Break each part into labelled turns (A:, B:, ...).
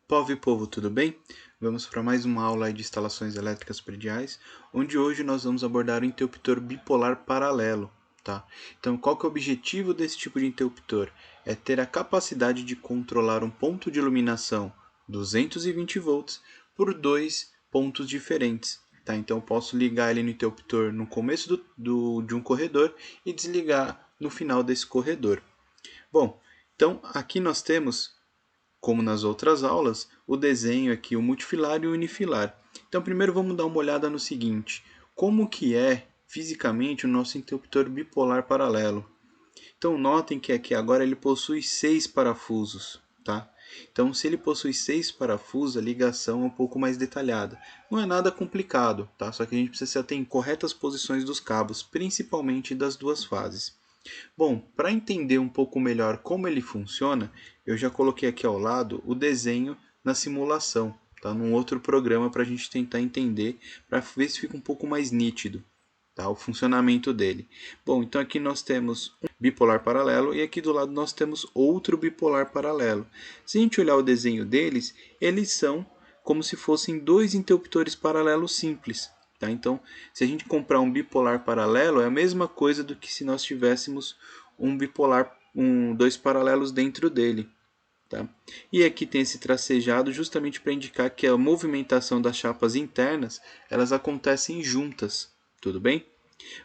A: Povo e povo, tudo bem? Vamos para mais uma aula de instalações elétricas prediais, onde hoje nós vamos abordar o interruptor bipolar paralelo, tá? Então, qual que é o objetivo desse tipo de interruptor? É ter a capacidade de controlar um ponto de iluminação 220 volts por dois pontos diferentes, tá? Então, eu posso ligar ele no interruptor no começo de um corredor e desligar no final desse corredor. Bom, então aqui nós temos, como nas outras aulas, o desenho aqui, o multifilar e o unifilar. Então, primeiro vamos dar uma olhada no seguinte: como que é fisicamente o nosso interruptor bipolar paralelo. Então, notem que aqui agora ele possui 6 parafusos, tá? Então, se ele possui 6 parafusos, a ligação é um pouco mais detalhada. Não é nada complicado, tá? Só que a gente precisa se ater em corretas posições dos cabos, principalmente das duas fases. Bom, para entender um pouco melhor como ele funciona, eu já coloquei aqui ao lado o desenho na simulação, tá? Num outro programa para a gente tentar entender, para ver se fica um pouco mais nítido, tá? O funcionamento dele. Bom, então aqui nós temos um bipolar paralelo e aqui do lado nós temos outro bipolar paralelo. Se a gente olhar o desenho deles, eles são como se fossem dois interruptores paralelos simples. Tá? Então, se a gente comprar um bipolar paralelo, é a mesma coisa do que se nós tivéssemos um bipolar, dois paralelos dentro dele. Tá? E aqui tem esse tracejado justamente para indicar que a movimentação das chapas internas elas acontecem juntas. Tudo bem?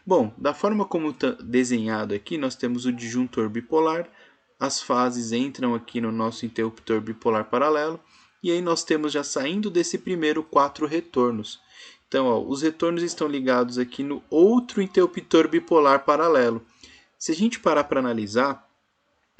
A: Bom, da forma como está desenhado aqui, nós temos o disjuntor bipolar, as fases entram aqui no nosso interruptor bipolar paralelo, e aí nós temos já saindo desse primeiro 4 retornos. Então, ó, os retornos estão ligados aqui no outro interruptor bipolar paralelo. Se a gente parar para analisar,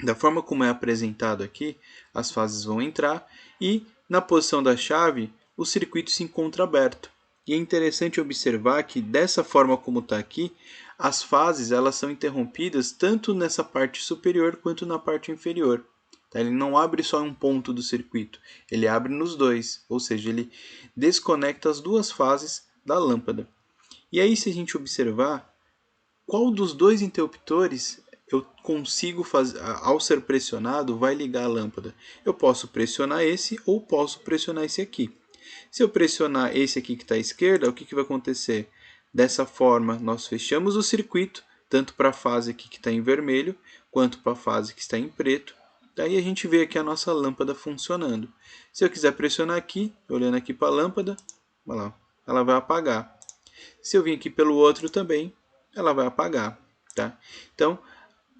A: da forma como é apresentado aqui, as fases vão entrar e na posição da chave o circuito se encontra aberto. E é interessante observar que dessa forma como está aqui, as fases elas são interrompidas tanto nessa parte superior quanto na parte inferior. Tá? Ele não abre só um ponto do circuito, ele abre nos dois, ou seja, ele desconecta as duas fases da lâmpada. E aí, se a gente observar, qual dos dois interruptores eu consigo fazer, ao ser pressionado, vai ligar a lâmpada? Eu posso pressionar esse ou posso pressionar esse aqui. Se eu pressionar esse aqui que está à esquerda, o que vai acontecer? Dessa forma, nós fechamos o circuito, tanto para a fase aqui que está em vermelho, quanto para a fase que está em preto. Daí a gente vê aqui a nossa lâmpada funcionando. Se eu quiser pressionar aqui, olhando aqui para a lâmpada, olha lá, ela vai apagar. Se eu vir aqui pelo outro também, ela vai apagar. Tá? Então,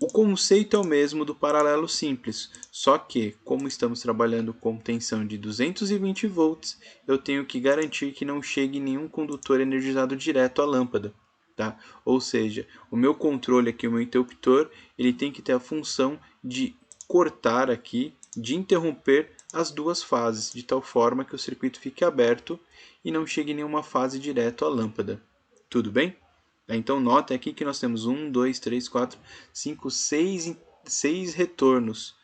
A: o conceito é o mesmo do paralelo simples, só que, como estamos trabalhando com tensão de 220 volts, eu tenho que garantir que não chegue nenhum condutor energizado direto à lâmpada. Tá? Ou seja, o meu controle aqui, o meu interruptor, ele tem que ter a função de cortar aqui, de interromper as duas fases, de tal forma que o circuito fique aberto e não chegue nenhuma fase direto à lâmpada. Tudo bem? Então, notem aqui que nós temos 1, 2, 3, 4, 5, 6 retornos.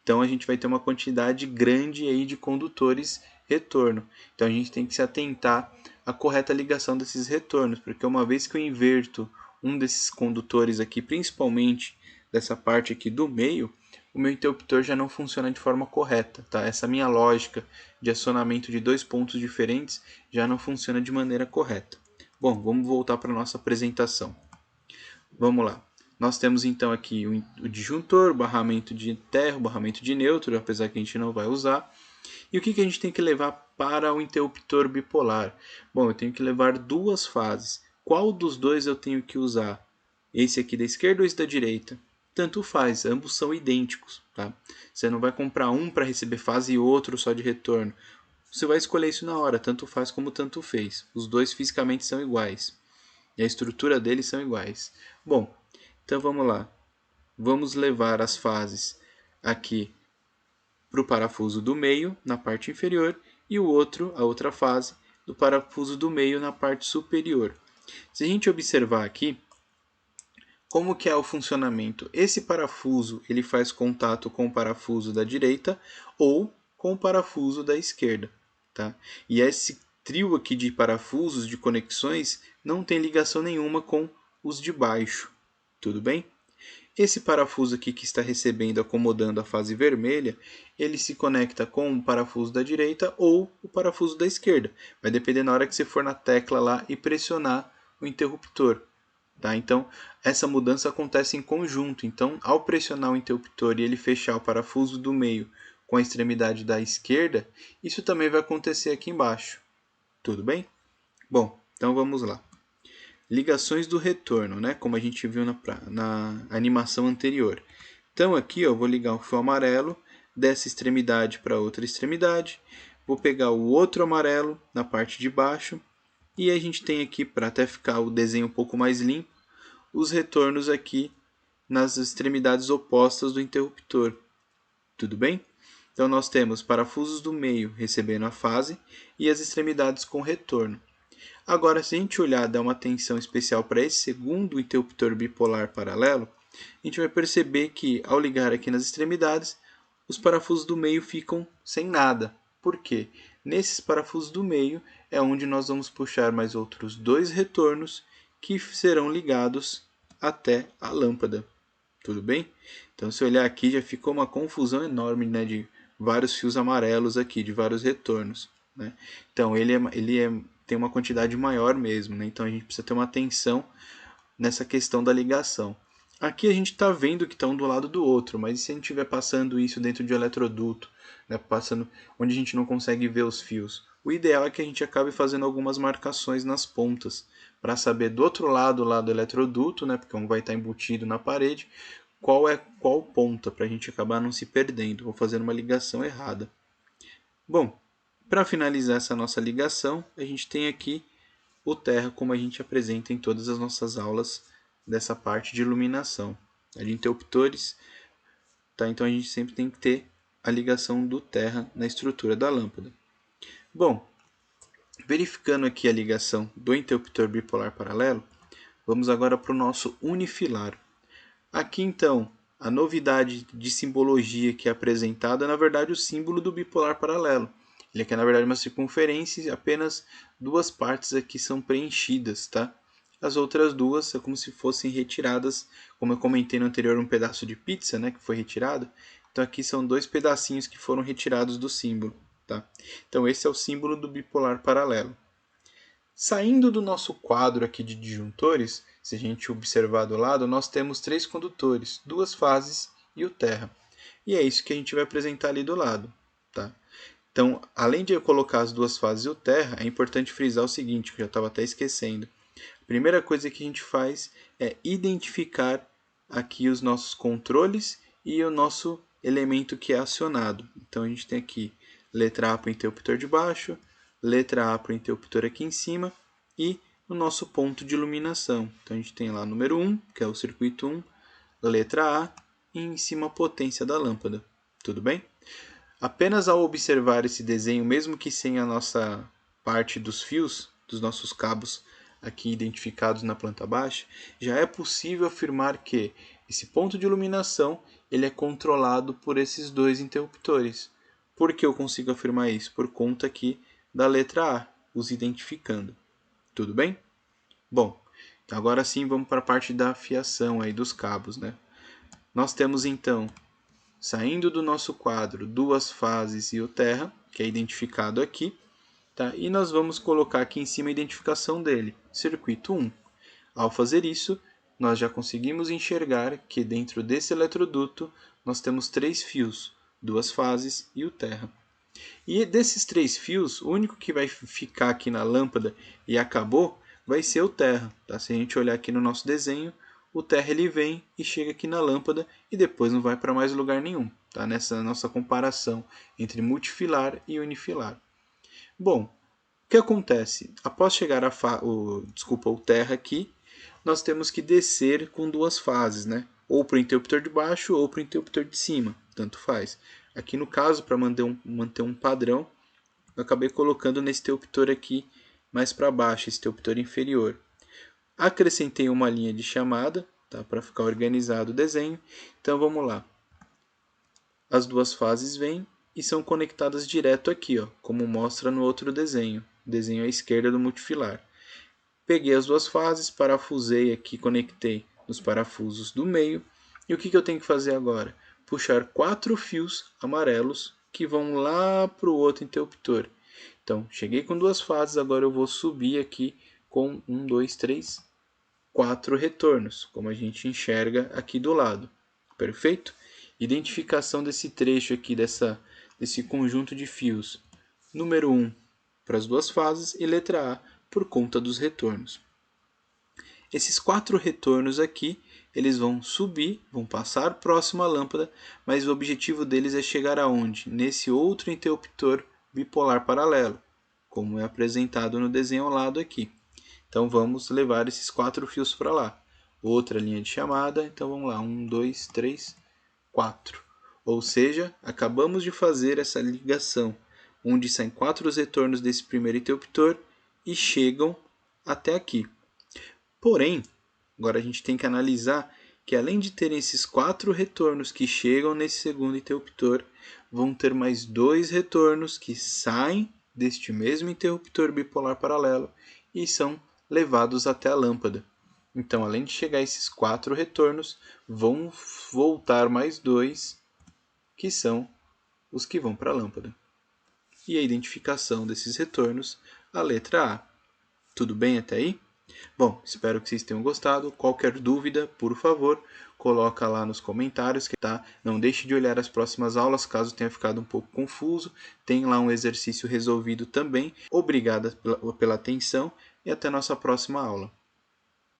A: Então, a gente vai ter uma quantidade grande aí de condutores retorno. Então, a gente tem que se atentar à correta ligação desses retornos, porque uma vez que eu inverto um desses condutores aqui, principalmente dessa parte aqui do meio, o meu interruptor já não funciona de forma correta. Tá? Essa minha lógica de acionamento de dois pontos diferentes já não funciona de maneira correta. Bom, vamos voltar para a nossa apresentação. Vamos lá. Nós temos então aqui o disjuntor, o barramento de terra, o barramento de neutro, apesar que a gente não vai usar. E o que a gente tem que levar para o interruptor bipolar? Bom, eu tenho que levar duas fases. Qual dos dois eu tenho que usar? Esse aqui da esquerda ou esse da direita? Tanto faz, ambos são idênticos. Tá? Você não vai comprar um para receber fase e outro só de retorno. Você vai escolher isso na hora, tanto faz como tanto fez. Os dois fisicamente são iguais. E a estrutura deles são iguais. Bom, então vamos lá. Vamos levar as fases aqui para o parafuso do meio, na parte inferior, e o outro, a outra fase, do parafuso do meio na parte superior. Se a gente observar aqui, como que é o funcionamento? Esse parafuso ele faz contato com o parafuso da direita ou com o parafuso da esquerda. Tá? E esse trio aqui de parafusos, de conexões, não tem ligação nenhuma com os de baixo. Tudo bem? Esse parafuso aqui que está recebendo, acomodando a fase vermelha, ele se conecta com o parafuso da direita ou o parafuso da esquerda. Vai depender na hora que você for na tecla lá e pressionar o interruptor. Tá? Então, essa mudança acontece em conjunto. Então, ao pressionar o interruptor e ele fechar o parafuso do meio com a extremidade da esquerda, isso também vai acontecer aqui embaixo. Tudo bem? Bom, então vamos lá. Ligações do retorno, né? Como a gente viu na animação anterior. Então aqui eu vou ligar o fio amarelo dessa extremidade para outra extremidade. Vou pegar o outro amarelo na parte de baixo. E a gente tem aqui, para até ficar o desenho um pouco mais limpo, os retornos aqui nas extremidades opostas do interruptor. Tudo bem? Então nós temos parafusos do meio recebendo a fase e as extremidades com retorno. Agora, se a gente olhar, dar uma atenção especial para esse segundo interruptor bipolar paralelo, a gente vai perceber que, ao ligar aqui nas extremidades, os parafusos do meio ficam sem nada. Por quê? Nesses parafusos do meio é onde nós vamos puxar mais outros dois retornos que serão ligados até a lâmpada. Tudo bem? Então, se olhar aqui, já ficou uma confusão enorme, né, de vários fios amarelos aqui, de vários retornos. Né? Então, tem uma quantidade maior mesmo, né? Então a gente precisa ter uma atenção nessa questão da ligação. Aqui a gente está vendo que está um do lado do outro, mas e se a gente estiver passando isso dentro de um eletroduto, né? Passando onde a gente não consegue ver os fios? O ideal é que a gente acabe fazendo algumas marcações nas pontas, para saber do outro lado lá do eletroduto, né? Porque um vai estar embutido na parede, qual ponta, para a gente acabar não se perdendo, ou fazendo uma ligação errada. Bom, para finalizar essa nossa ligação, a gente tem aqui o terra, como a gente apresenta em todas as nossas aulas dessa parte de iluminação. De interruptores, tá? Então a gente sempre tem que ter a ligação do terra na estrutura da lâmpada. Bom, verificando aqui a ligação do interruptor bipolar paralelo, vamos agora para o nosso unifilar. Aqui então, a novidade de simbologia que é apresentada é na verdade o símbolo do bipolar paralelo. Ele aqui é na verdade uma circunferência e apenas duas partes aqui são preenchidas, tá? As outras duas é como se fossem retiradas, como eu comentei no anterior, um pedaço de pizza, né, que foi retirado. Então aqui são dois pedacinhos que foram retirados do símbolo, tá? Então esse é o símbolo do bipolar paralelo. Saindo do nosso quadro aqui de disjuntores, se a gente observar do lado, nós temos três condutores, duas fases e o terra. E é isso que a gente vai apresentar ali do lado, tá? Então, além de eu colocar as duas fases e o terra, é importante frisar o seguinte, que eu já estava até esquecendo. A primeira coisa que a gente faz é identificar aqui os nossos controles e o nosso elemento que é acionado. Então, a gente tem aqui letra A para o interruptor de baixo, letra A para o interruptor aqui em cima e o nosso ponto de iluminação. Então, a gente tem lá o número 1, que é o circuito 1, letra A e em cima a potência da lâmpada. Tudo bem? Apenas ao observar esse desenho, mesmo que sem a nossa parte dos fios, dos nossos cabos aqui identificados na planta baixa, já é possível afirmar que esse ponto de iluminação ele é controlado por esses dois interruptores. Por que eu consigo afirmar isso? Por conta aqui da letra A, os identificando. Tudo bem? Bom, agora sim vamos para a parte da fiação aí dos cabos, né? Nós temos então, saindo do nosso quadro, duas fases e o terra, que é identificado aqui, tá? E nós vamos colocar aqui em cima a identificação dele, circuito 1. Ao fazer isso, nós já conseguimos enxergar que dentro desse eletroduto nós temos três fios, duas fases e o terra. E desses três fios, o único que vai ficar aqui na lâmpada e acabou vai ser o terra. Tá? Se a gente olhar aqui no nosso desenho, o terra ele vem e chega aqui na lâmpada e depois não vai para mais lugar nenhum. Tá? Nessa nossa comparação entre multifilar e unifilar. Bom, o que acontece? Após chegar o terra aqui, nós temos que descer com duas fases, né? Ou para o interruptor de baixo ou para o interruptor de cima, tanto faz. Aqui no caso, para manter um padrão, eu acabei colocando nesse interruptor aqui mais para baixo, esse interruptor inferior. Acrescentei uma linha de chamada, tá? Para ficar organizado o desenho. Então vamos lá. As duas fases vêm e são conectadas direto aqui, ó, como mostra no outro desenho, desenho à esquerda do multifilar. Peguei as duas fases, parafusei aqui, conectei nos parafusos do meio E o que eu tenho que fazer agora? Puxar 4 fios amarelos que vão lá para o outro interruptor. Então, cheguei com 2 fases, agora eu vou subir aqui com 1, 2, 3, 4 retornos, como a gente enxerga aqui do lado. Perfeito? Identificação desse trecho aqui, desse conjunto de fios. Número 1 para as 2 fases e letra A por conta dos retornos. Esses 4 retornos aqui, eles vão subir, vão passar próximo à lâmpada, mas o objetivo deles é chegar aonde? Nesse outro interruptor bipolar paralelo, como é apresentado no desenho ao lado aqui. Então vamos levar esses 4 fios para lá. Outra linha de chamada, então vamos lá, 1, 2, 3, 4. Ou seja, acabamos de fazer essa ligação, onde saem 4 retornos desse primeiro interruptor e chegam até aqui. Porém, agora a gente tem que analisar que além de terem esses 4 retornos que chegam nesse segundo interruptor, vão ter mais 2 retornos que saem deste mesmo interruptor bipolar paralelo e são levados até a lâmpada. Então, além de chegar esses 4 retornos, vão voltar mais 2, que são os que vão para a lâmpada. E a identificação desses retornos, a letra A. Tudo bem até aí? Bom, espero que vocês tenham gostado. Qualquer dúvida, por favor, coloca lá nos comentários, tá? Não deixe de olhar as próximas aulas, caso tenha ficado um pouco confuso. Tem lá um exercício resolvido também. Obrigada pela atenção e até nossa próxima aula.